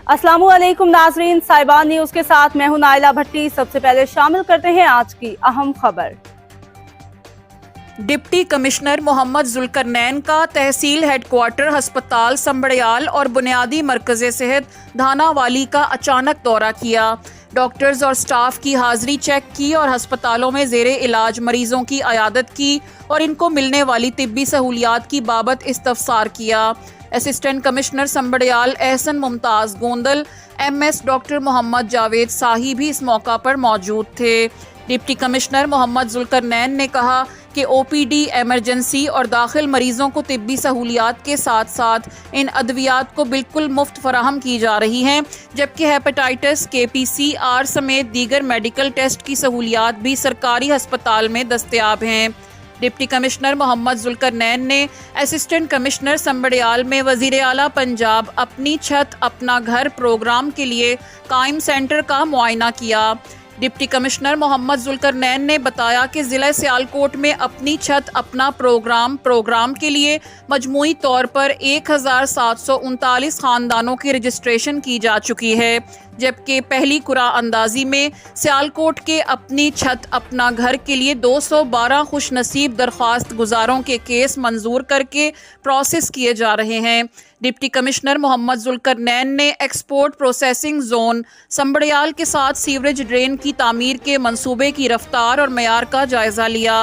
अस्सलाम वालेकुम नाजरीन, साहिबान न्यूज के साथ मैं हूं नाइला भट्टी। सबसे पहले शामिल करते हैं आज की अहम खबर। डिप्टी कमिश्नर मोहम्मद जुल्करनैन का तहसील हेडक्वार्टर अस्पताल संबड़ियाल और बुनियादी मरकज़ सेहत धानावाली का अचानक दौरा किया। डॉक्टर्स और स्टाफ की हाजिरी चेक की और अस्पतालों में ज़ेरे इलाज मरीजों की अयादत की और इनको मिलने वाली तिब्बी सहूलियात की बाबत इस्तफसार किया। Assistant commissioner Sambrial Ehsan Mumtaz Gondal, MS doctor Mohammad Javed Sahi भी इस मौका पर मौजूद थे। डिप्टी कमिश्नर मोहम्मद जुल्करनैन ने कहा कि OPD, एमरजेंसी और दाखिल मरीजों को तिब्बी सहूलियात के साथ साथ इन अद्वियात को बिल्कुल मुफ्त फराहम की जा रही हैं, जबकि हेपेटाइटिस, KPCR समेत दीगर मेडिकल टेस्ट की सहूलियात भी सरकारी अस्पताल में दस्तयाब हैं। डिप्टी कमिश्नर मोहम्मद जुल्करनैन ने असिस्टेंट कमिश्नर संबड़ियाल में वज़ीर आला पंजाब अपनी छत अपना घर प्रोग्राम के लिए कायम सेंटर का मुआयना किया। डिप्टी कमिश्नर मोहम्मद जुल्करनैन ने बताया कि ज़िला सियालकोट में अपनी छत अपना प्रोग्राम के लिए मजमूई तौर पर 1739 ख़ानदानों की रजिस्ट्रेशन की जा चुकी है, जबकि पहली कुरा अंदाजी में सियालकोट के अपनी छत अपना घर के लिए 212 खुशनसीब दरख्वास्त गुजारों के केस मंजूर करके प्रोसेस किए जा रहे हैं। डिप्टी कमिश्नर मोहम्मद जुल्करनैन ने एक्सपोर्ट प्रोसेसिंग जोन संबड़ियाल के साथ सीवरेज ड्रेन की तामीर के मंसूबे की रफ्तार और मयार का जायजा लिया।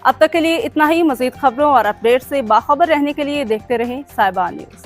अब तक के लिए इतना ही। मजीद खबरों और अपडेट से बाखबर रहने के लिए देखते रहें साहिबान न्यूज।